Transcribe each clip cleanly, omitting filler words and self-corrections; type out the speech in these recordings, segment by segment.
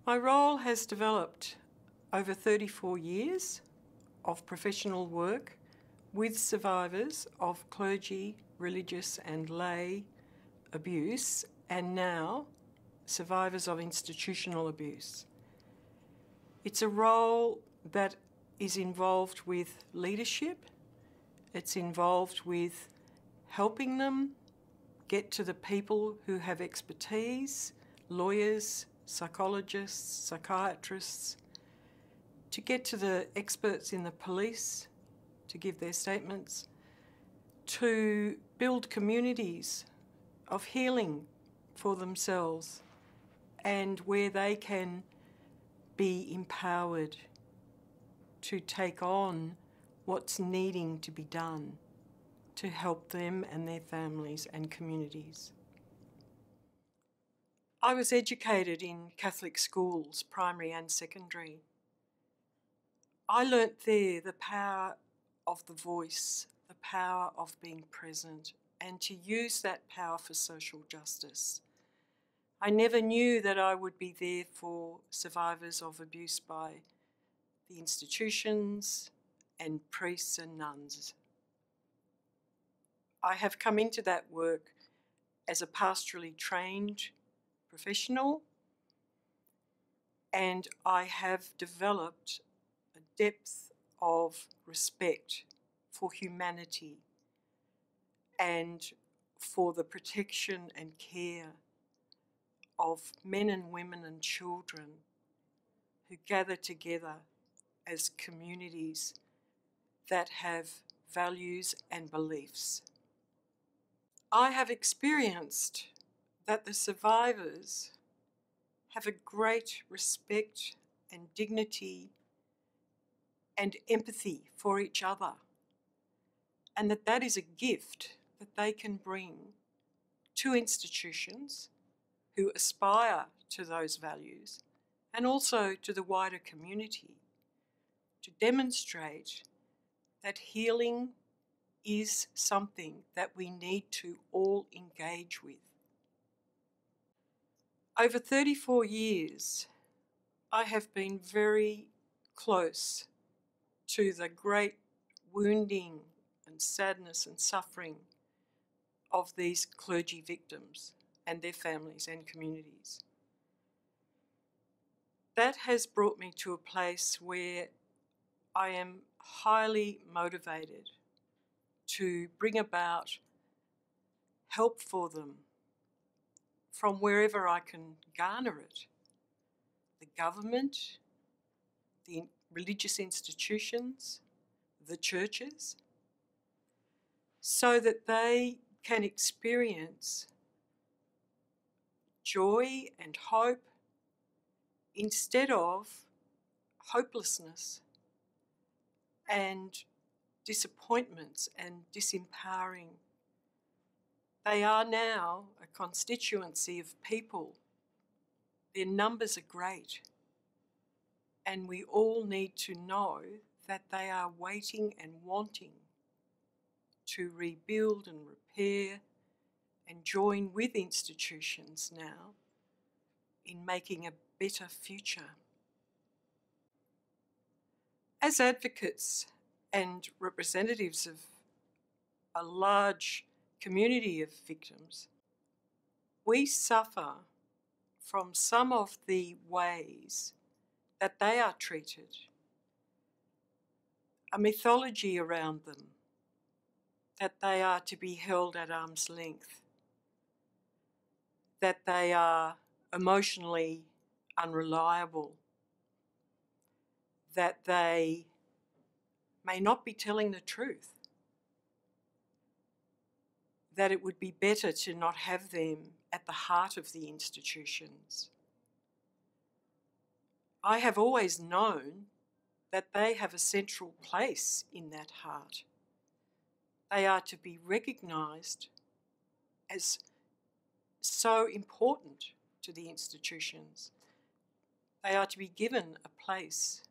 My role has developed over 34 years of professional work with survivors of clergy, religious and lay abuse, and now survivors of institutional abuse. It's a role that is involved with leadership. It's involved with helping them get to the people who have expertise, lawyers, psychologists, psychiatrists, to get to the experts in the police to give their statements, to build communities of healing for themselves and where they can be empowered to take on what's needing to be done to help them and their families and communities. I was educated in Catholic schools, primary and secondary. I learnt there the power of the voice, the power of being present, and to use that power for social justice. I never knew that I would be there for survivors of abuse by the institutions and priests and nuns. I have come into that work as a pastorally trained professional, and I have developed a depth of respect for humanity and for the protection and care of men and women and children who gather together as communities that have values and beliefs. I have experienced that the survivors have a great respect and dignity and empathy for each other, and that is a gift that they can bring to institutions who aspire to those values and also to the wider community, to demonstrate that healing is something that we need to all engage with. Over 34 years, I have been very close to the great wounding and sadness and suffering of these clergy victims and their families and communities. That has brought me to a place where I am highly motivated to bring about help for them from wherever I can garner it. The government, the religious institutions, the churches, so that they can experience joy and hope instead of hopelessness and disappointments and disempowering. They are now a constituency of people. Their numbers are great, and we all need to know that they are waiting and wanting to rebuild and repair and join with institutions now in making a better future. As advocates and representatives of a large community of victims, we suffer from some of the ways that they are treated, a mythology around them, that they are to be held at arm's length, that they are emotionally unreliable, that they may not be telling the truth, that it would be better to not have them at the heart of the institutions. I have always known that they have a central place in that heart. They are to be recognised as so important to the institutions. They are to be given a place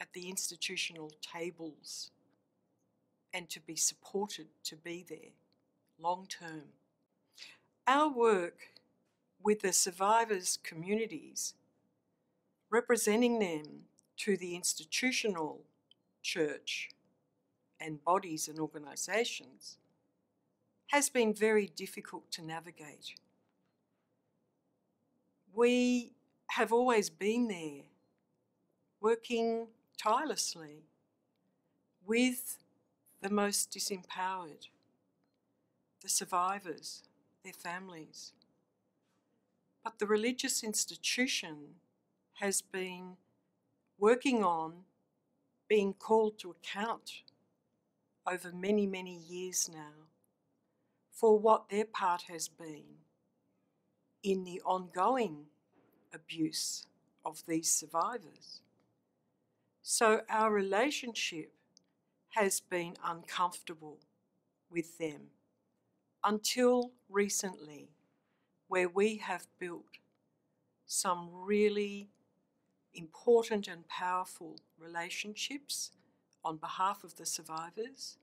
at the institutional tables and to be supported to be there long term. Our work with the survivors' communities representing them to the institutional church and bodies and organisations has been very difficult to navigate. We have always been there, working tirelessly with the most disempowered, the survivors, their families. But the religious institution has been working on being called to account over many, many years now for what their part has been in the ongoing abuse of these survivors. So our relationship has been uncomfortable with them until recently, where we have built some really important and powerful relationships on behalf of the survivors,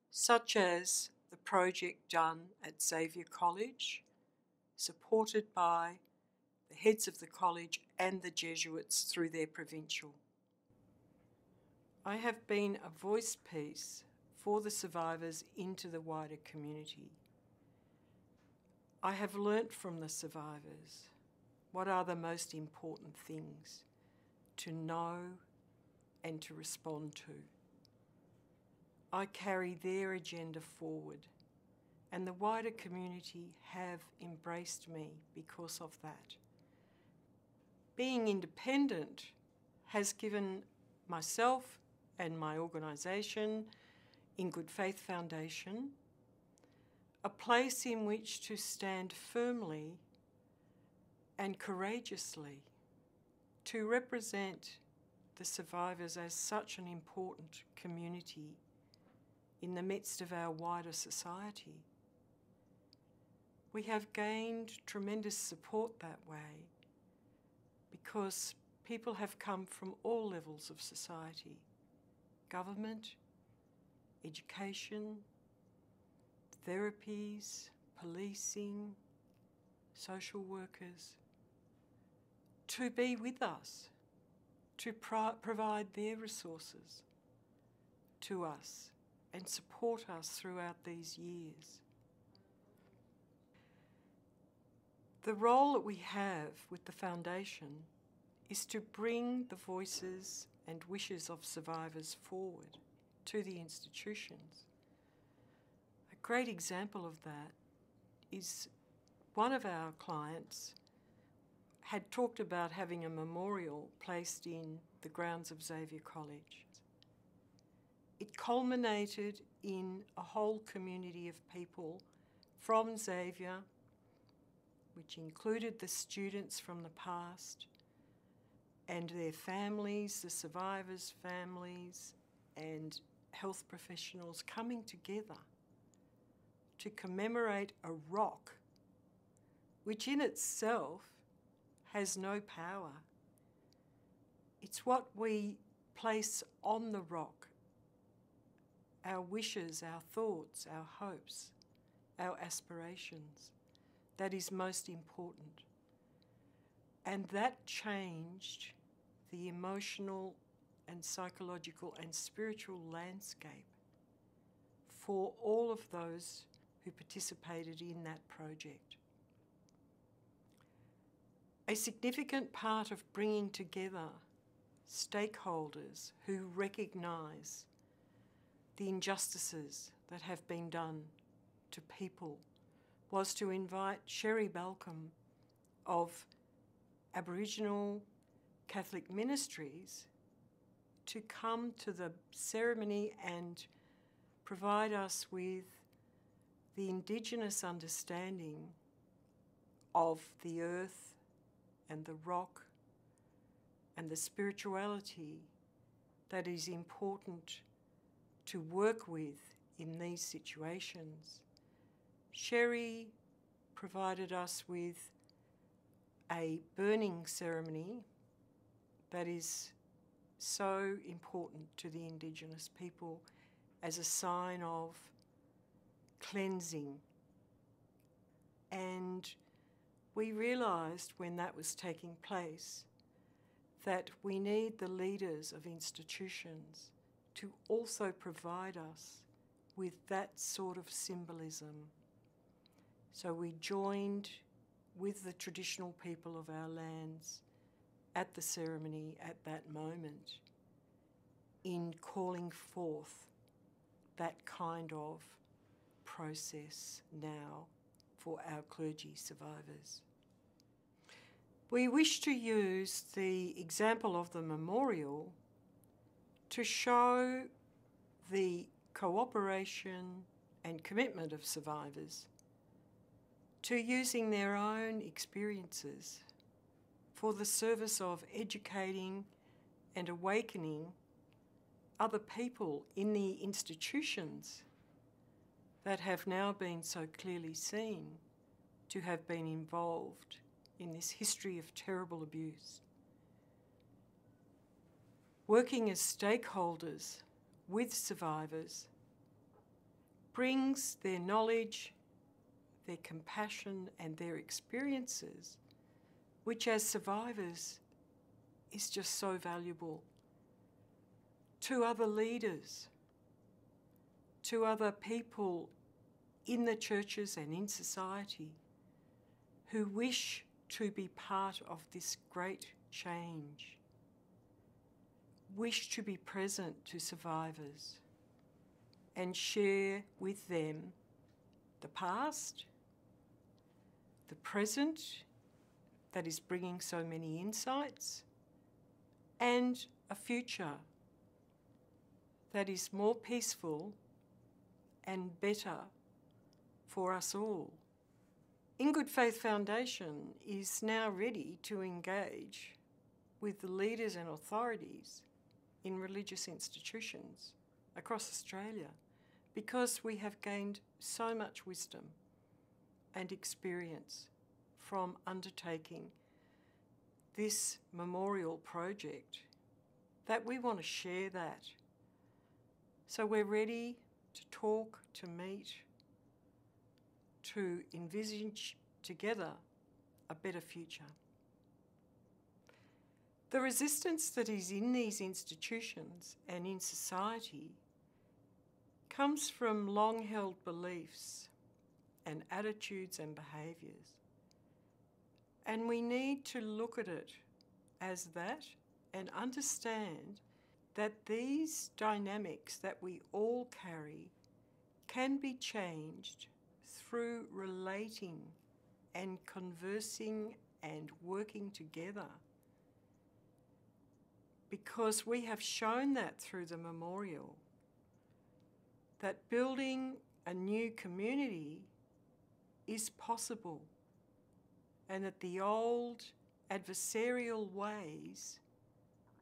such as the project done at Xavier College, supported by the heads of the college and the Jesuits through their provincial. I have been a voice piece for the survivors into the wider community. I have learnt from the survivors what are the most important things to know and to respond to. I carry their agenda forward, and the wider community have embraced me because of that. Being independent has given myself and my organisation, In Good Faith Foundation, a place in which to stand firmly and courageously to represent the survivors as such an important community in the midst of our wider society. We have gained tremendous support that way because people have come from all levels of society: government, education, therapies, policing, social workers, to be with us, to provide their resources to us and support us throughout these years. The role that we have with the foundation is to bring the voices and wishes of survivors forward to the institutions. A great example of that is one of our clients had talked about having a memorial placed in the grounds of Xavier College. It culminated in a whole community of people from Xavier, which included the students from the past and their families, the survivors' families, and health professionals coming together to commemorate a rock which in itself has no power. It's what we place on the rock, our wishes, our thoughts, our hopes, our aspirations, that is most important. And that changed the emotional and psychological and spiritual landscape for all of those who participated in that project. A significant part of bringing together stakeholders who recognise the injustices that have been done to people was to invite Sherry Balcom of Aboriginal Catholic Ministries to come to the ceremony and provide us with the Indigenous understanding of the earth and the rock and the spirituality that is important to work with in these situations. Sherry provided us with a burning ceremony that is so important to the Indigenous people as a sign of cleansing. And we realised when that was taking place that we need the leaders of institutions to also provide us with that sort of symbolism. So we joined with the traditional people of our lands at the ceremony at that moment in calling forth that kind of process now for our clergy survivors. We wish to use the example of the memorial to show the cooperation and commitment of survivors to using their own experiences for the service of educating and awakening other people in the institutions that have now been so clearly seen to have been involved in this history of terrible abuse. Working as stakeholders with survivors brings their knowledge, their compassion and their experiences, which as survivors is just so valuable, to other leaders, to other people in the churches and in society who wish to be part of this great change, wish to be present to survivors and share with them the past, the present that is bringing so many insights, and a future that is more peaceful and better for us all. In Good Faith Foundation is now ready to engage with the leaders and authorities in religious institutions across Australia because we have gained so much wisdom and experience from undertaking this memorial project that we want to share that. So we're ready to talk, to meet, to envisage together a better future. The resistance that is in these institutions and in society comes from long-held beliefs and attitudes and behaviours. And we need to look at it as that and understand that these dynamics that we all carry can be changed through relating and conversing and working together. Because we have shown that through the memorial, that building a new community is possible and that the old adversarial ways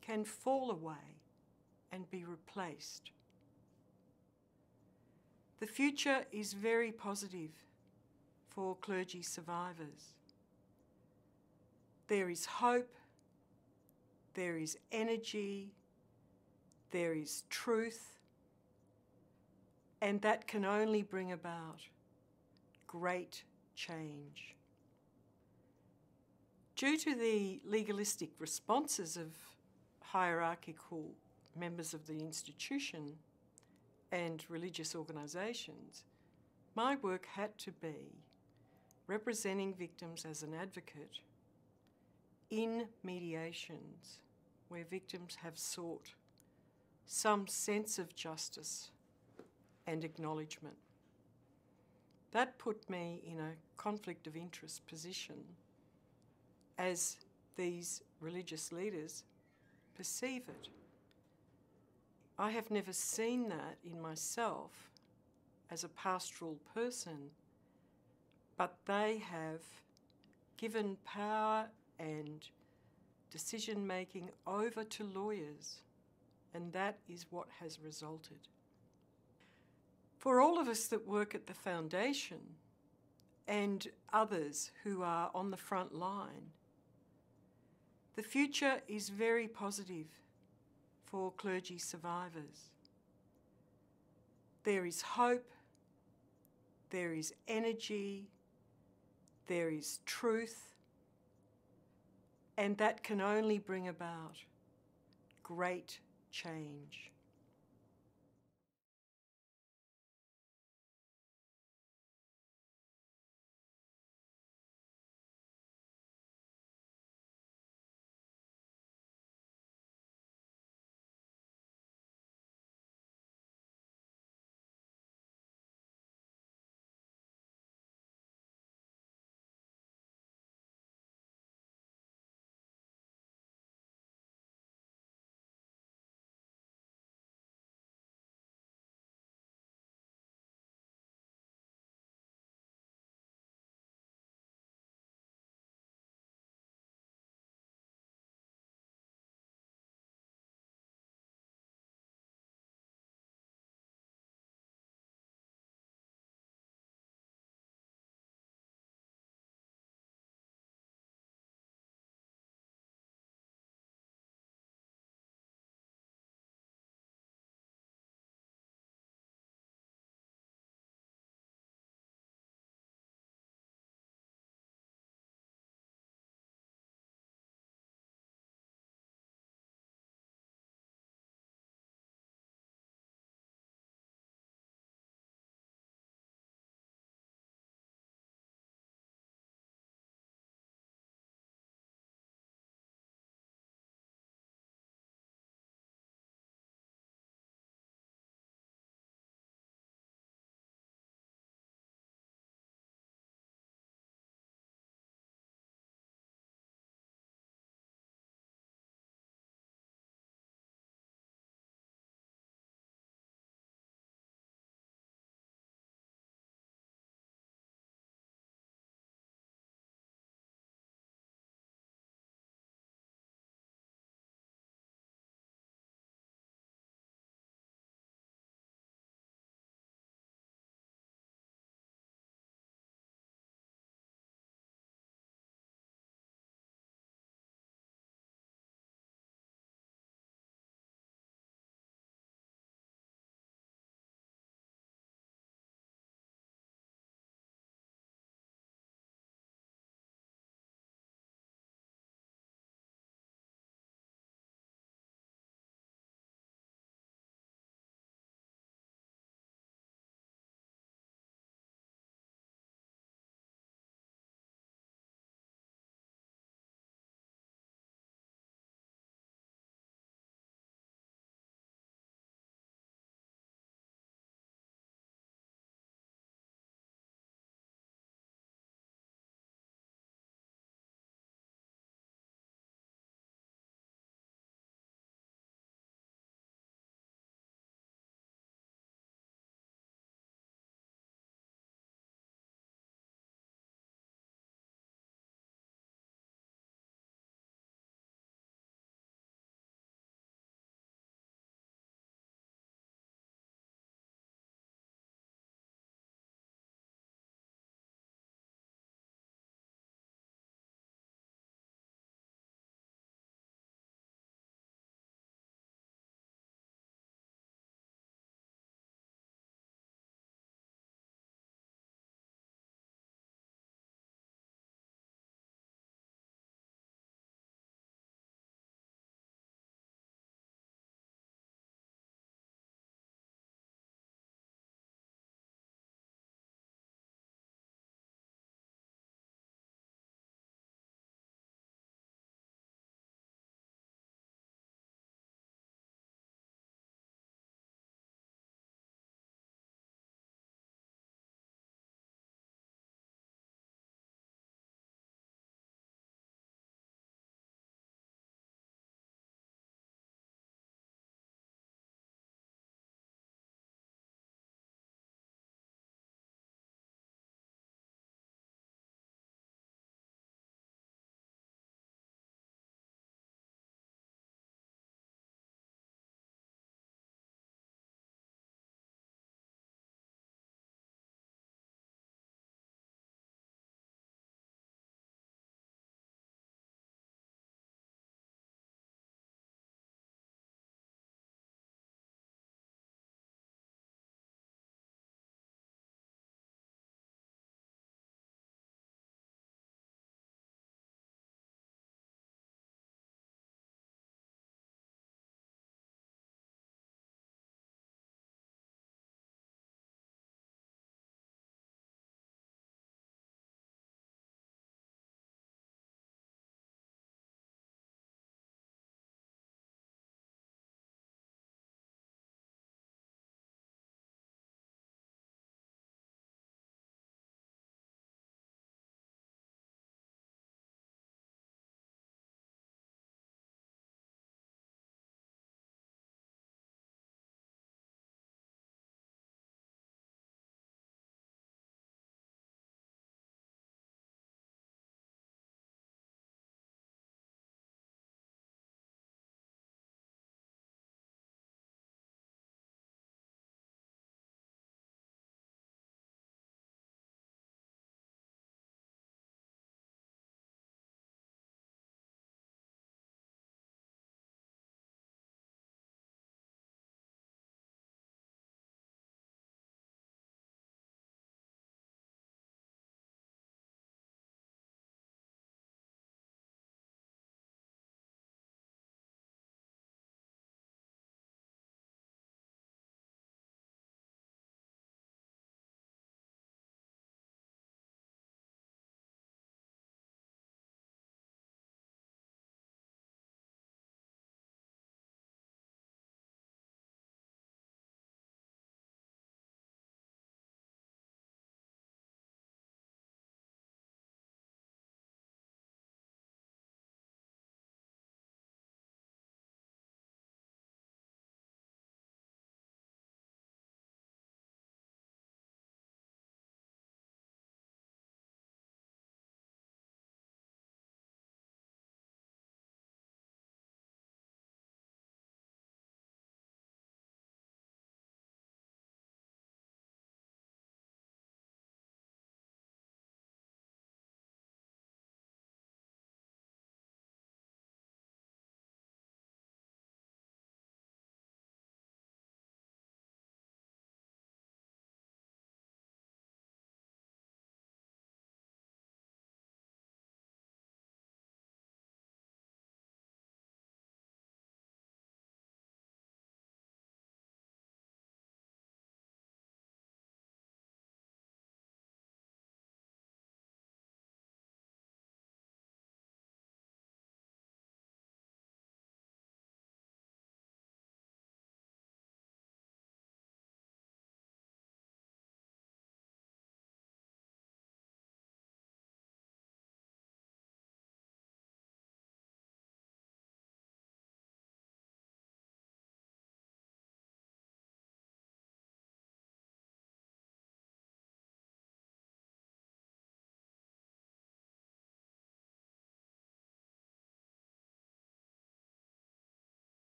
can fall away and be replaced. The future is very positive for clergy survivors. There is hope, there is energy, there is truth, and that can only bring about great change. Due to the legalistic responses of hierarchical members of the institution and religious organisations, my work had to be representing victims as an advocate in mediations where victims have sought some sense of justice and acknowledgement. That put me in a conflict of interest position as these religious leaders perceive it. I have never seen that in myself as a pastoral person, but they have given power and decision-making over to lawyers, and that is what has resulted. For all of us that work at the foundation and others who are on the front line, the future is very positive for clergy survivors. There is hope, there is energy, there is truth, And that can only bring about great change.